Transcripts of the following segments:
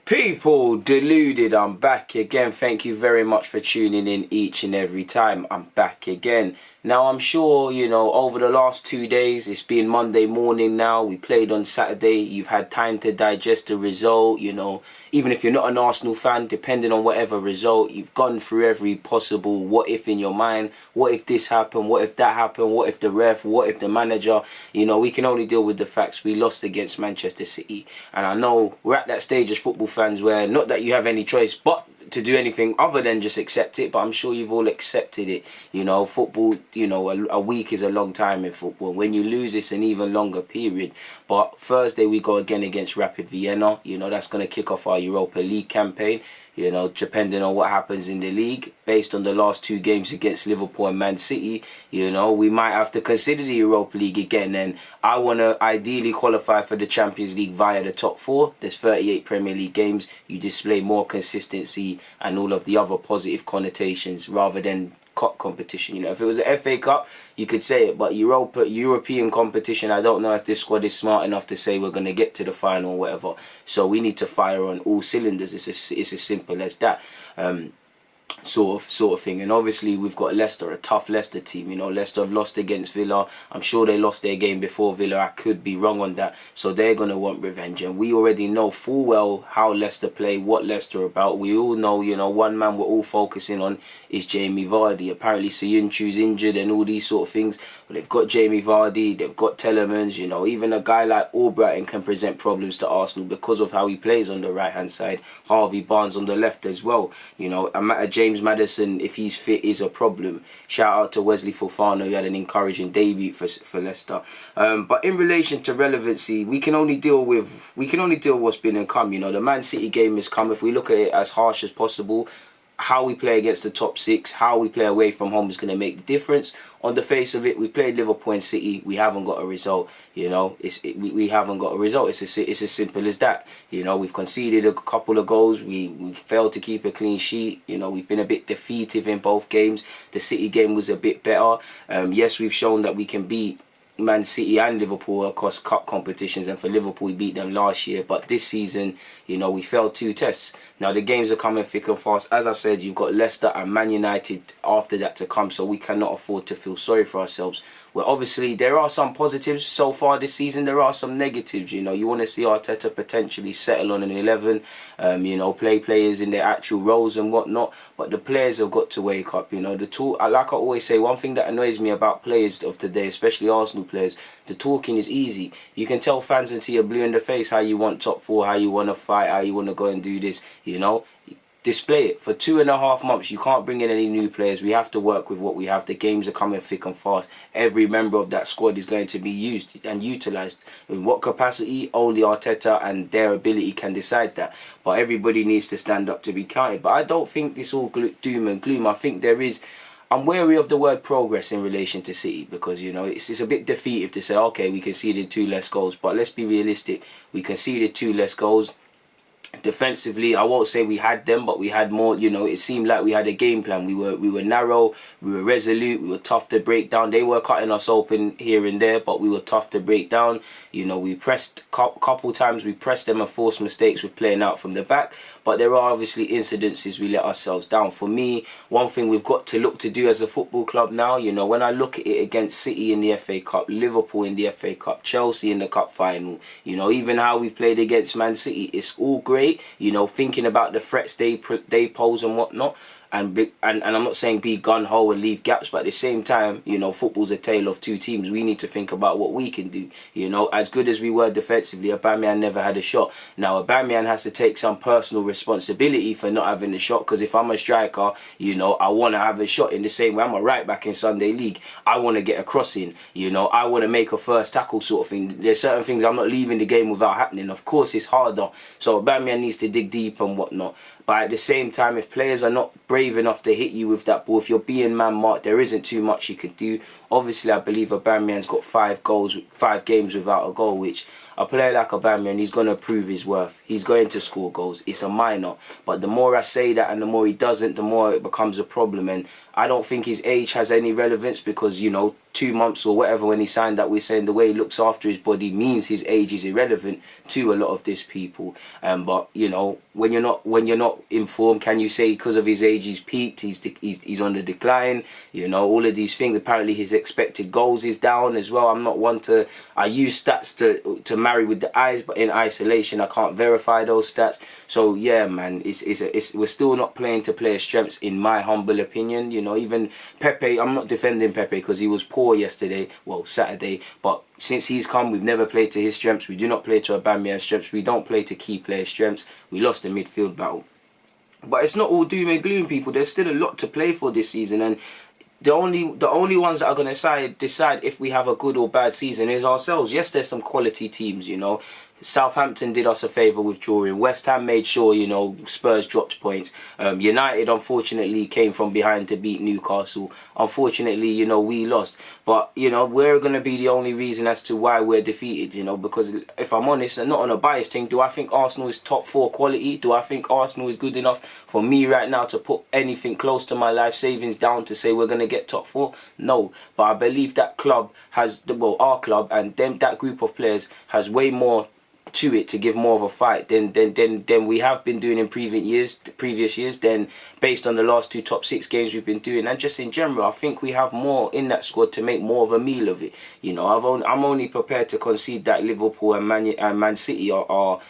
People, Deluded, I'm back again. Thank you very much for tuning in each and every time. I'm back again. Now, I'm sure, over the last 2 days, it's been Monday morning now. We played on Saturday. You've had time to digest the result, Even if you're not an Arsenal fan, depending on whatever result, you've gone through every possible what if in your mind. What if this happened? What if that happened? What if the ref? What if the manager? We can only deal with the facts. We lost against Manchester City. And I know we're at that stage as football fans where not that you have any choice but to do anything other than just accept it, but I'm sure you've all accepted it. Football, a week is a long time in football. When you lose, it's an even longer period. But Thursday we go again against Rapid Vienna. That's going to kick off our Europa League campaign. Depending on what happens in the league, based on the last 2 games against Liverpool and Man City, we might have to consider the Europa League again. And I want to ideally qualify for the Champions League via the top 4. There's 38 Premier League games. You display more consistency and all of the other positive connotations rather than cup competition. If it was an FA Cup, you could say it, but European competition, I don't know if this squad is smart enough to say we're going to get to the final or whatever. So we need to fire on all cylinders. It's as simple as that. Sort of thing. And obviously we've got Leicester, a tough Leicester team. Leicester have lost against Villa. I'm sure they lost their game before Villa. I could be wrong on that. So they're going to want revenge. And we already know full well how Leicester play, what Leicester are about. We all know, one man we're all focusing on is Jamie Vardy. Apparently Soyuncu's injured and all these sort of things. But they've got Jamie Vardy, they've got Telemans. Even a guy like Albrighton can present problems to Arsenal because of how he plays on the right-hand side. Harvey Barnes on the left as well. James Maddison, if he's fit, is a problem. Shout out to Wesley Fofana, who had an encouraging debut for Leicester. But in relation to relevancy, we can only deal with what's been and come. The Man City game has come. If we look at it as harsh as possible, how we play against the top 6, how we play away from home is going to make the difference. On the face of it, we played Liverpool and City. We haven't got a result. We haven't got a result. It's as simple as that. We've conceded a couple of goals. We failed to keep a clean sheet. We've been a bit defeative in both games. The City game was a bit better. Yes, we've shown that we can beat Man City and Liverpool across cup competitions, and for Liverpool we beat them last year, but this season we failed 2 tests. Now the games are coming thick and fast. As I said, you've got Leicester and Man United after that to come, so we cannot afford to feel sorry for ourselves. Well, obviously there are some positives so far this season. There are some negatives. You want to see Arteta potentially settle on an 11, play players in their actual roles and whatnot, but the players have got to wake up. Like I always say, one thing that annoys me about players of today, especially Arsenal players, the talking is easy. You can tell fans until you're blue in the face how you want top 4, how you want to fight, how you want to go and do this. Display it. For 2.5 months you can't bring in any new players. We have to work with what we have. The games are coming thick and fast. Every member of that squad is going to be used and utilised. In what capacity? Only Arteta and their ability can decide that. But everybody needs to stand up to be counted. But I don't think this all doom and gloom. I think I'm wary of the word progress in relation to City, because it's a bit defeative to say, okay, we conceded 2 less goals, but let's be realistic. We conceded 2 less goals. Defensively, I won't say we had them, but we had more. It seemed like we had a game plan. We were narrow, we were resolute, we were tough to break down. They were cutting us open here and there, but we were tough to break down. We pressed couple times. We pressed them and forced mistakes with playing out from the back. But there are obviously incidences we let ourselves down. For me, one thing we've got to look to do as a football club now, when I look at it against City in the FA Cup, Liverpool in the FA Cup, Chelsea in the cup final, even how we've played against Man City, it's all great. Thinking about the threats they pose and whatnot. And I'm not saying be gun-ho and leave gaps, but at the same time, football's a tale of 2 teams. We need to think about what we can do. As good as we were defensively, Aubameyang never had a shot. Now, Aubameyang has to take some personal responsibility for not having a shot, because if I'm a striker, I want to have a shot in the same way. I'm a right back in Sunday League. I want to get a cross in. I want to make a first tackle sort of thing. There's certain things I'm not leaving the game without happening. Of course, it's harder. So Aubameyang needs to dig deep and whatnot. But at the same time, if players are not brave enough to hit you with that ball, if you're being man-marked, there isn't too much you can do. Obviously, I believe Aubameyang's got 5 games without a goal, which a player like Aubameyang, he's going to prove his worth. He's going to score goals. It's a minor. But the more I say that and the more he doesn't, the more it becomes a problem. And I don't think his age has any relevance because, you know, 2 months or whatever when he signed that, we're saying the way he looks after his body means his age is irrelevant to a lot of these people. But you know, when you're not informed, can you say because of his age he's peaked, he's on the decline? You know, all of these things. Apparently his expected goals is down as well. I'm not one to, I use stats to marry with the eyes, but in isolation I can't verify those stats. So yeah, man, we're still not playing to players' strengths in my humble opinion. You know, even Pepe, I'm not defending Pepe because he was poor yesterday, well Saturday, but since he's come we've never played to his strengths. We do not play to Aubameyang's strengths. We don't play to key players' strengths. We lost the midfield battle. But it's not all doom and gloom, people. There's still a lot to play for this season, and the only ones that are going to decide if we have a good or bad season is ourselves. Yes, there's some quality teams, you know. Southampton did us a favour with drawing. West Ham made sure, you know, Spurs dropped points. United, unfortunately, came from behind to beat Newcastle. Unfortunately, you know, we lost. But, you know, we're going to be the only reason as to why we're defeated, you know, because if I'm honest, and not on a biased thing, do I think Arsenal is top 4 quality? Do I think Arsenal is good enough for me right now to put anything close to my life savings down to say we're going to get top 4? No. But I believe that club has, well, our club and that group of players has way more to it to give more of a fight than we have been doing in previous years, then based on the last 2 top 6 games we've been doing, and just in general, I think we have more in that squad to make more of a meal of it. You know, I'm only prepared to concede that Liverpool and Man City are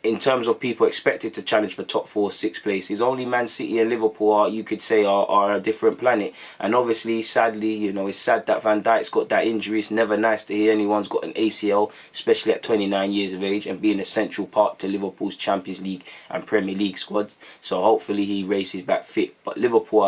in terms of people expected to challenge for top 4, 6 places. Only Man City and Liverpool are, you could say, are a different planet. And obviously, sadly, you know, it's sad that Van Dijk's got that injury. It's never nice to hear anyone's got an ACL, especially at 29 years of age and being a central part to Liverpool's Champions League and Premier League squads. So hopefully he races back fit. But Liverpool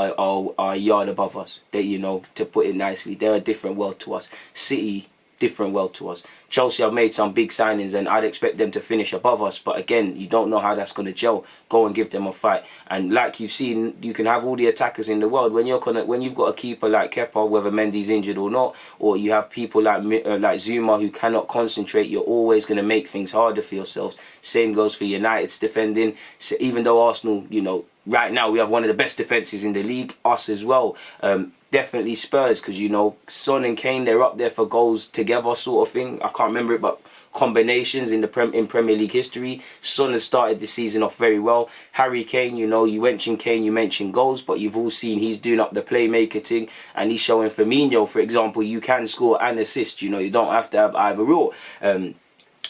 are a yard above us. They, you know, to put it nicely, they're a different world to us. City, different world to us. Chelsea have made some big signings and I'd expect them to finish above us, but again, you don't know how that's going to gel. Go and give them a fight. And like you've seen, you can have all the attackers in the world when you've got a keeper like Kepa, whether Mendy's injured or not, or you have people like Zuma who cannot concentrate, you're always going to make things harder for yourselves. Same goes for United's defending. So even though Arsenal, you know, right now we have one of the best defences in the league, us as well. Definitely Spurs, because, you know, Son and Kane, they're up there for goals together sort of thing. I can't remember it, but combinations in Premier League history. Son has started the season off very well. Harry Kane, you know, you mentioned Kane, you mentioned goals, but you've all seen he's doing up the playmaker thing, and he's showing Firmino, for example, you can score and assist. You know, you don't have to have either or.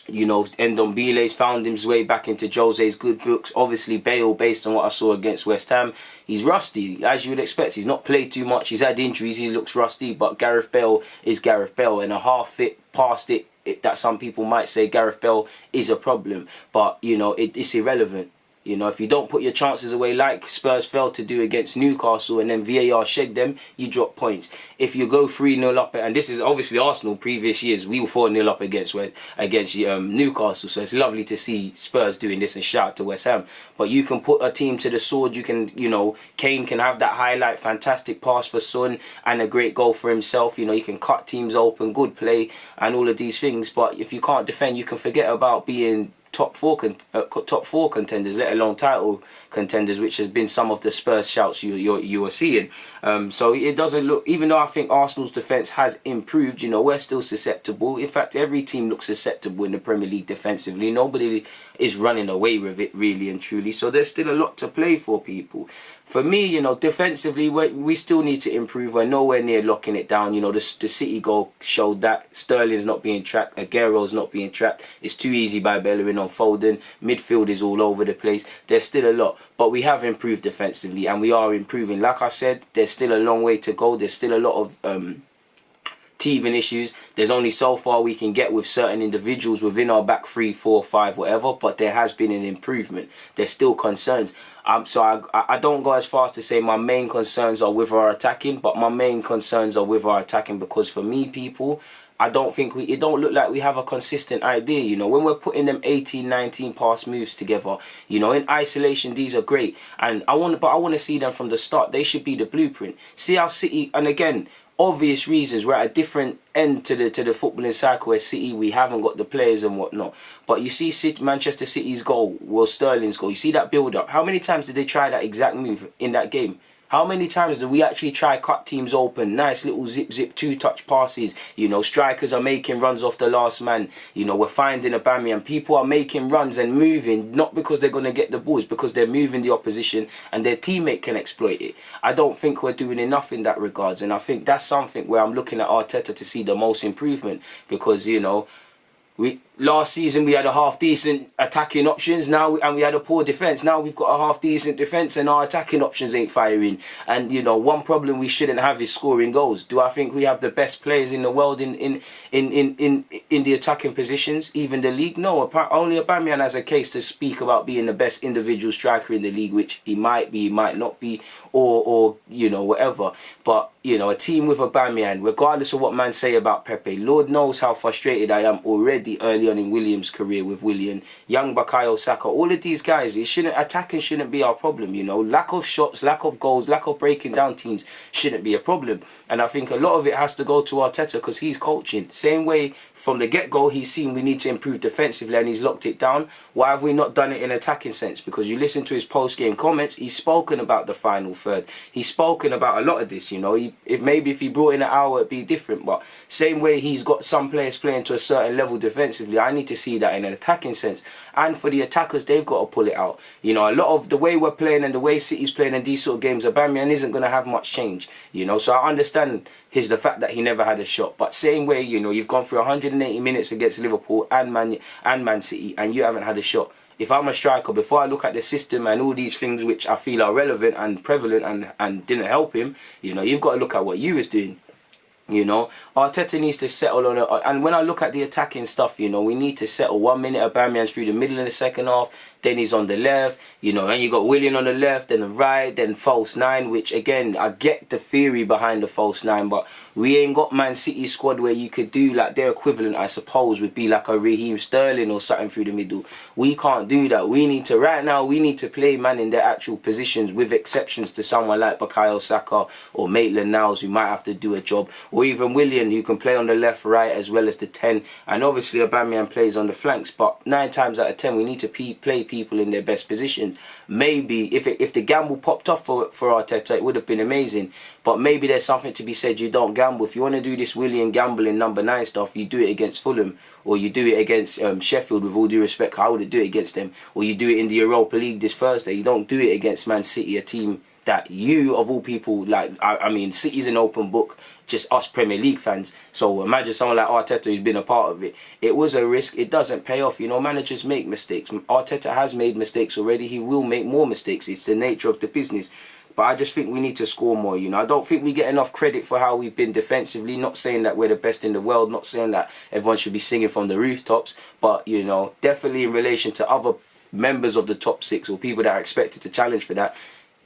You know, Ndombile's found his way back into Jose's good books. Obviously, Bale, based on what I saw against West Ham, he's rusty, as you would expect. He's not played too much. He's had injuries. He looks rusty. But Gareth Bale is Gareth Bale. And a half-fit, past it, that some people might say Gareth Bale is a problem. But, you know, it's irrelevant. You know, if you don't put your chances away like Spurs failed to do against Newcastle and then VAR shagged them, you drop points. If you go 3-0 up, and this is obviously Arsenal previous years, we were 4-0 up against Newcastle, so it's lovely to see Spurs doing this, and shout out to West Ham. But you can put a team to the sword, you can, you know, Kane can have that highlight, fantastic pass for Son and a great goal for himself. You know, you can cut teams open, good play and all of these things. But if you can't defend, you can forget about being top four contenders, let alone title contenders, which has been some of the Spurs shouts you are seeing. So it doesn't look, even though I think Arsenal's defence has improved, you know, we're still susceptible. In fact, every team looks susceptible in the Premier League defensively. Nobody is running away with it, really and truly. So there's still a lot to play for, people. For me, you know, defensively, we still need to improve. We're nowhere near locking it down. You know, the City goal showed that. Sterling's not being tracked. Aguero's not being tracked. It's too easy by Bellerin on Foden. Midfield is all over the place. There's still a lot. But we have improved defensively, and we are improving. Like I said, there's still a long way to go. There's still a lot of teething issues. There's only so far we can get with certain individuals within our back 3, 4, 5, whatever, but there has been an improvement. There's still concerns. So I don't go as far as to say my main concerns are with our attacking, but my main concerns are with our attacking, because for me, people, I don't think it don't look like we have a consistent idea. You know, when we're putting them 18, 19 pass moves together, you know, in isolation, these are great. And I want to see them from the start. They should be the blueprint. See how City, and again, obvious reasons. We're at a different end to the footballing cycle where City, we haven't got the players and whatnot. But you see Manchester City's goal, Will Sterling's goal, you see that build up. How many times did they try that exact move in that game? How many times do we actually try cut teams open? Nice little zip, two-touch passes. You know, strikers are making runs off the last man. You know, we're finding Aubameyang. People are making runs and moving, not because they're going to get the balls, because they're moving the opposition and their teammate can exploit it. I don't think we're doing enough in that regards. And I think that's something where I'm looking at Arteta to see the most improvement. Because, you know, last season we had a half decent attacking options and we had a poor defence. Now we've got a half decent defence and our attacking options ain't firing. And you know, one problem we shouldn't have is scoring goals. Do I think we have the best players in the world in the attacking positions, even the league? No, only Aubameyang has a case to speak about being the best individual striker in the league, which he might be, he might not be, or you know, whatever. But you know, a team with Aubameyang, regardless of what man say about Pepe, Lord knows how frustrated I am already early on in William's career with Willian, young Bukayo Saka, all of these guys. Attacking shouldn't be our problem, you know. Lack of shots, lack of goals, lack of breaking down teams shouldn't be a problem. And I think a lot of it has to go to Arteta because he's coaching. Same way from the get-go he's seen we need to improve defensively and he's locked it down. Why have we not done it in attacking sense? Because you listen to his post-game comments, he's spoken about the final third. He's spoken about a lot of this, you know. If he brought in an hour, it'd be different. But same way he's got some players playing to a certain level defensively, I need to see that in an attacking sense. And for the attackers, they've got to pull it out. You know, a lot of the way we're playing and the way City's playing in these sort of games, Aubameyang isn't going to have much change. You know, so I understand the fact that he never had a shot. But same way, you know, you've gone through 180 minutes against Liverpool and Man City, and you haven't had a shot. If I'm a striker, before I look at the system and all these things which I feel are relevant and prevalent and didn't help him, you know, you've got to look at what you was doing. You know, Arteta needs to settle on it. And when I look at the attacking stuff, you know, we need to settle. 1 minute Aubameyang's through the middle of the second half, then he's on the left, you know, and you got Willian on the left, then the right, then false nine, which again, I get the theory behind the false nine, but we ain't got Man City squad where you could do like their equivalent, I suppose, would be like a Raheem Sterling or something through the middle. We can't do that. We need to, right now, we need to play man in their actual positions, with exceptions to someone like Bukayo Saka or Maitland-Niles who might have to do a job, or even Willian who can play on the left, right, as well as the 10, and obviously Aubameyang plays on the flanks, but 9 times out of 10 we need to play people in their best position. Maybe if the gamble popped off for Arteta, it would have been amazing, but maybe there's something to be said. You don't gamble. If you want to do this Willian gambling number 9 stuff, you do it against Fulham, or you do it against Sheffield, with all due respect, I wouldn't do it against them, or you do it in the Europa League this Thursday. You don't do it against Man City, a team that you, of all people, like, I mean, City's an open book, just us Premier League fans. So imagine someone like Arteta who's been a part of it. It was a risk. It doesn't pay off. You know, managers make mistakes. Arteta has made mistakes already. He will make more mistakes. It's the nature of the business. But I just think we need to score more, you know. I don't think we get enough credit for how we've been defensively. Not saying that we're the best in the world. Not saying that everyone should be singing from the rooftops. But, you know, definitely in relation to other members of the top 6 or people that are expected to challenge for that,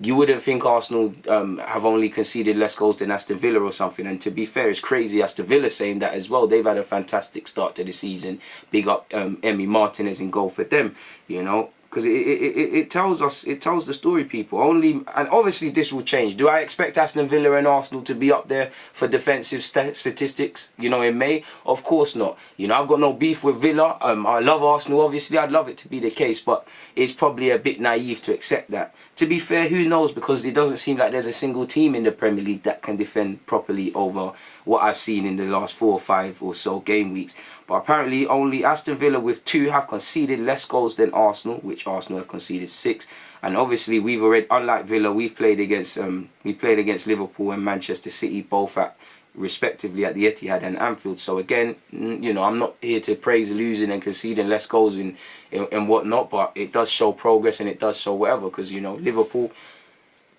you wouldn't think Arsenal have only conceded less goals than Aston Villa or something. And to be fair, it's crazy Aston Villa saying that as well. They've had a fantastic start to the season. Big up Emi Martinez in goal for them, you know. Because it tells the story, people. And obviously this will change. Do I expect Aston Villa and Arsenal to be up there for defensive statistics, you know, in May? Of course not. You know, I've got no beef with Villa. I love Arsenal, obviously. I'd love it to be the case, but it's probably a bit naive to accept that. To be fair, who knows? Because it doesn't seem like there's a single team in the Premier League that can defend properly over what I've seen in the last 4 or 5 or so game weeks. But apparently only Aston Villa with 2 have conceded less goals than Arsenal, which Arsenal have conceded 6. And obviously we've already, unlike Villa, we've played against Liverpool and Manchester City, both at respectively at the Etihad and Anfield. So again, you know, I'm not here to praise losing and conceding less goals and whatnot, but it does show progress and it does show whatever, because, you know, Liverpool,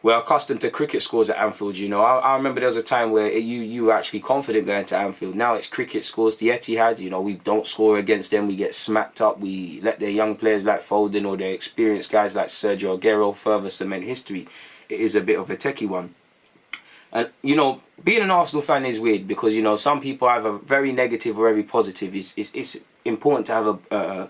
we're accustomed to cricket scores at Anfield, you know. I remember there was a time where you were actually confident going to Anfield. Now it's cricket scores. The Etihad, you know, we don't score against them. We get smacked up. We let their young players like Foden or their experienced guys like Sergio Aguero further cement history. It is a bit of a techie one. And, you know, being an Arsenal fan is weird because, you know, some people are either very negative or very positive. It's important to have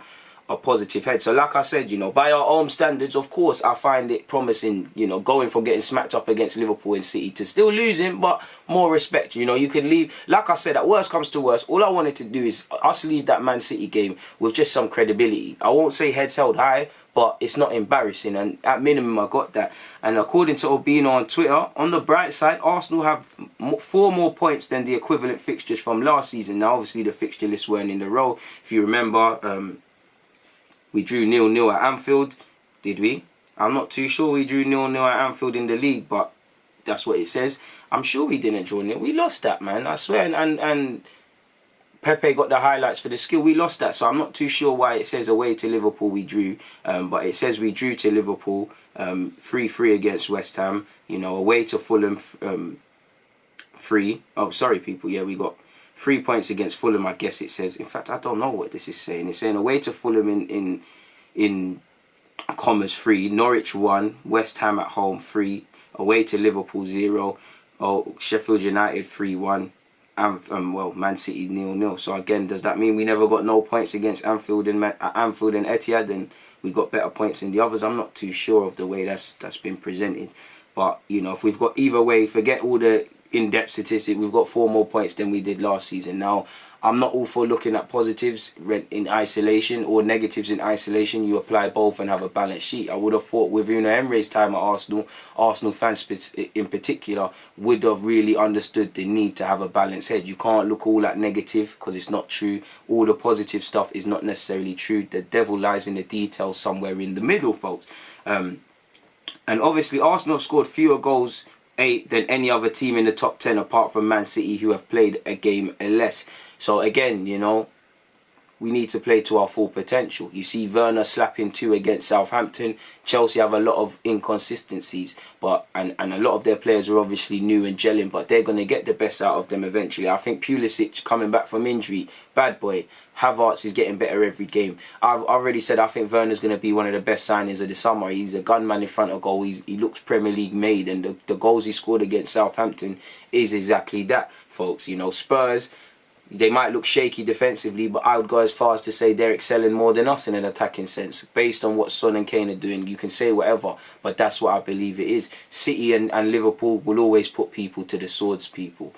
a positive head. So like I said, you know, by our own standards, of course, I find it promising, you know, going from getting smacked up against Liverpool and City to still losing, but more respect. You know, you can leave, like I said, at worst comes to worst, all I wanted to do is us leave that Man City game with just some credibility. I won't say heads held high, but it's not embarrassing, and at minimum I got that. And according to Obino on Twitter, on the bright side, Arsenal have 4 more points than the equivalent fixtures from last season. Now obviously the fixture lists weren't in the row. If you remember, we drew 0-0 at Anfield, did we? I'm not too sure we drew 0-0 at Anfield in the league, but that's what it says. I'm sure we didn't draw 0. We lost that, man, I swear. And Pepe got the highlights for the skill. We lost that, so I'm not too sure why it says away to Liverpool we drew. But it says we drew to Liverpool 3-3 against West Ham. You know, away to Fulham 3. Oh, sorry, people. Yeah, we got 3 points against Fulham, I guess it says. In fact, I don't know what this is saying. It's saying away to Fulham in commas 3, Norwich 1, West Ham at home 3, away to Liverpool 0, Sheffield United 3-1, and well, Man City 0-0. So again, does that mean we never got no points against Anfield and Etihad, and we got better points than the others? I'm not too sure of the way that's been presented. But you know, if we've got either way, forget all the in-depth statistics, we've got 4 more points than we did last season. Now, I'm not all for looking at positives in isolation or negatives in isolation. You apply both and have a balanced sheet. I would have thought with Unai Emery's time at Arsenal fans in particular would have really understood the need to have a balanced head. You can't look all at negative because it's not true. All the positive stuff is not necessarily true. The devil lies in the details somewhere in the middle, folks. And obviously Arsenal have scored fewer goals 8 than any other team in the top 10 apart from Man City, who have played a game less. So again, you know, we need to play to our full potential. You see Werner slapping 2 against Southampton. Chelsea have a lot of inconsistencies, but and a lot of their players are obviously new and gelling, but they're going to get the best out of them eventually. I think Pulisic coming back from injury, bad boy. Havertz is getting better every game. I've already said I think Werner's going to be one of the best signings of the summer. He's a gunman in front of goal. He looks Premier League made, and the goals he scored against Southampton is exactly that, folks. You know, Spurs, they might look shaky defensively, but I would go as far as to say they're excelling more than us in an attacking sense. Based on what Son and Kane are doing, you can say whatever, but that's what I believe it is. City and Liverpool will always put people to the swords, people.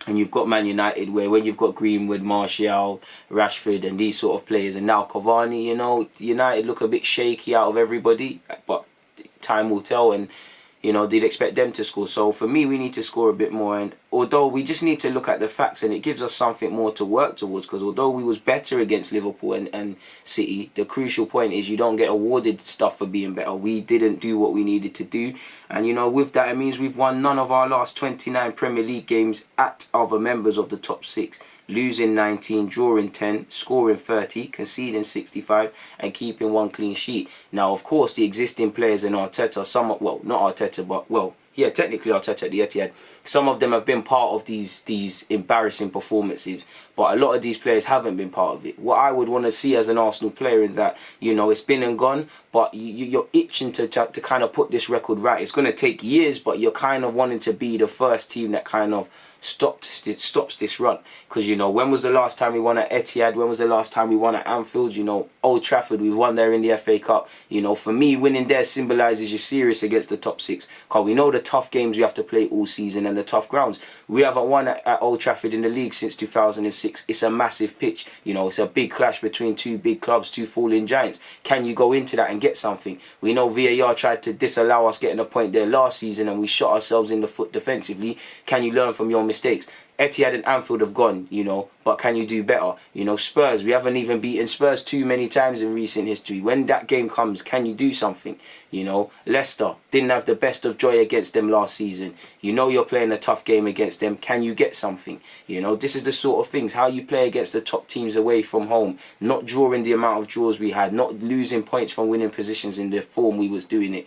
And you've got Man United, where when you've got Greenwood, Martial, Rashford and these sort of players, and now Cavani, you know, United look a bit shaky out of everybody, but time will tell, and you know, they'd expect them to score. So for me, we need to score a bit more. And although we just need to look at the facts, and it gives us something more to work towards, because although we was better against Liverpool and City, the crucial point is you don't get awarded stuff for being better. We didn't do what we needed to do. And, you know, with that, it means we've won none of our last 29 Premier League games at other members of the top 6. Losing 19, drawing 10, scoring 30, conceding 65 and keeping 1 clean sheet. Now, of course, the existing players in Arteta, somewhat, well, not Arteta, but, well, yeah, technically Arteta at the Etihad, some of them have been part of these embarrassing performances, but a lot of these players haven't been part of it. What I would want to see as an Arsenal player is that, you know, it's been and gone, but you're itching to kind of put this record right. It's going to take years, but you're kind of wanting to be the first team that kind of stops this run. Because, you know, when was the last time we won at Etihad? When was the last time we won at Anfield? You know, Old Trafford, we've won there in the FA Cup. You know, for me, winning there symbolises you're serious against the top 6. Because we know the tough games we have to play all season and the tough grounds. We haven't won at Old Trafford in the league since 2006. It's a massive pitch. You know, it's a big clash between 2 big clubs, 2 falling giants. Can you go into that and get something? We know VAR tried to disallow us getting a point there last season, and we shot ourselves in the foot defensively. Can you learn from your mistakes? Etihad and Anfield have gone, you know, but can you do better? You know, Spurs, we haven't even beaten Spurs too many times in recent history. When that game comes, can you do something? You know, Leicester didn't have the best of joy against them last season. You know you're playing a tough game against them. Can you get something? You know, this is the sort of things, how you play against the top teams away from home, not drawing the amount of draws we had, not losing points from winning positions in the form we was doing it.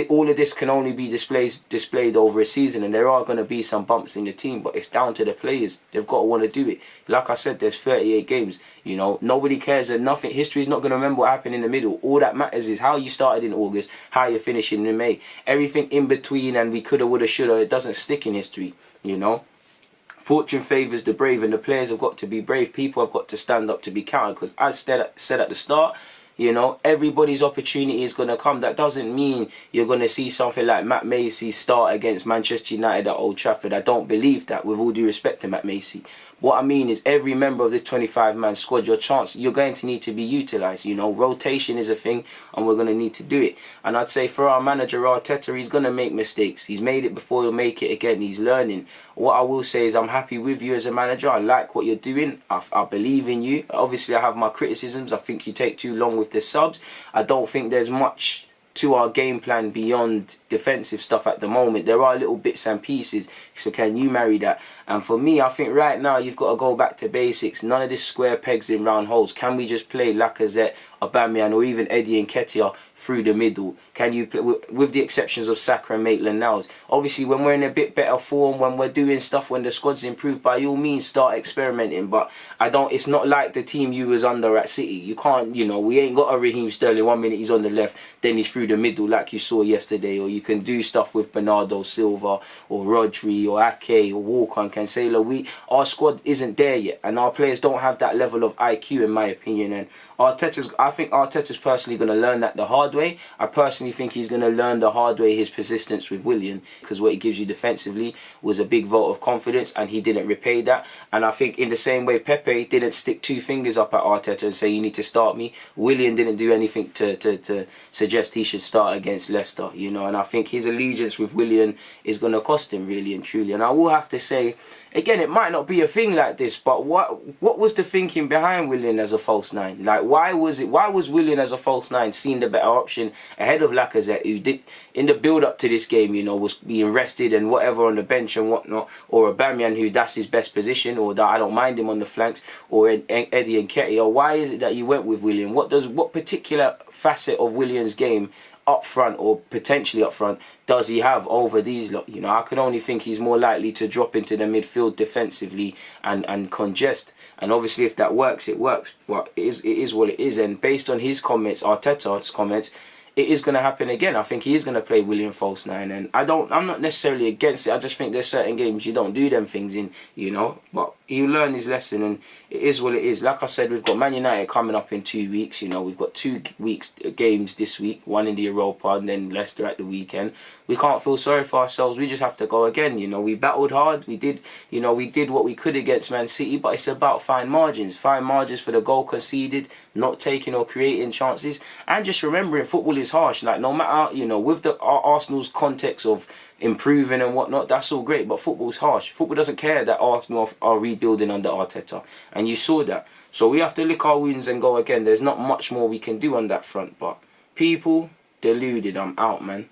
All of this can only be displayed over a season, and there are going to be some bumps in the team, but it's down to the players. They've got to want to do it. Like I said, there's 38 games. You know, nobody cares, and nothing. History's not going to remember what happened in the middle. All that matters is how you started in August, how you're finishing in May. Everything in between and we coulda, woulda, shoulda, it doesn't stick in history, you know. fortune favours the brave, and the players have got to be brave. People have got to stand up to be counted, because as said at the start, you know, everybody's opportunity is going to come. That doesn't mean you're going to see something like Matt Macey start against Manchester United at Old Trafford. I don't believe that, with all due respect to Matt Macey. What I mean is, every member of this 25-man squad, you're going to need to be utilised. You know, rotation is a thing, and we're going to need to do it. And I'd say for our manager, Arteta, he's going to make mistakes. He's made it before, he'll make it again. He's learning. What I will say is, I'm happy with you as a manager. I like what you're doing. I believe in you. Obviously, I have my criticisms. I think you take too long with the subs. I don't think there's much to our game plan beyond defensive stuff at the moment. There are little bits and pieces, so can you marry that? And for me, I think right now you've got to go back to basics. None of this square pegs in round holes. Can we just play Lacazette, Aubameyang, or even Eddie Nketiah through the middle? Can you play, with the exceptions of Saka and Maitland-Niles? Obviously, when we're in a bit better form, when we're doing stuff, when the squad's improved, by all means start experimenting. But it's not like the team you was under at City. You can't, you know, we ain't got a Raheem Sterling. 1 minute he's on the left, then he's through the middle like you saw yesterday. Or you can do stuff with Bernardo Silva or Rodri or Ake or Walker and Cancelo. Our squad isn't there yet, and our players don't have that level of IQ, in my opinion. And I think Arteta's personally going to learn that the hard way. I personally think he's going to learn the hard way his persistence with Willian, because what he gives you defensively was a big vote of confidence, and he didn't repay that. And I think in the same way Pepe didn't stick two fingers up at Arteta and say, you need to start me, Willian didn't do anything to suggest he should start against Leicester, you know. And I think his allegiance with Willian is going to cost him, really and truly. And I will have to say, again, it might not be a thing like this, but what was the thinking behind Willian as a false nine? Like, why was Willian as a false nine seen the better option ahead of Lacazette, who did in the build up to this game, you know, was being rested and whatever on the bench and whatnot, or Aubameyang, who that's his best position, or that I don't mind him on the flanks, or Eddie Nketiah? Why is it that you went with Willian? What particular facet of Willian's game up front, or potentially up front, does he have over these lot? You know, I could only think he's more likely to drop into the midfield defensively and congest. And obviously, if that works, it works. Well, it is what it is. And based on his comments, Arteta's comments, it is going to happen again. I think he is going to play William false nine, and I'm not necessarily against it. I just think there's certain games you don't do them things in, you know. But he'll learn his lesson, and it is what it is. Like I said, we've got Man United coming up in 2 weeks. You know, we've got 2 weeks games this week, one in the Europa and then Leicester at the weekend. We can't feel sorry for ourselves. We just have to go again. You know, we battled hard. We did what we could against Man City, but it's about fine margins for the goal conceded, not taking or creating chances, and just remembering football is harsh. Like, no matter, you know, with Arsenal's context of improving and whatnot, that's all great, but football's harsh. Football doesn't care that Arsenal are rebuilding under Arteta, and you saw that. So we have to lick our wounds and go again. There's not much more we can do on that front, but people, deluded. I'm out, man.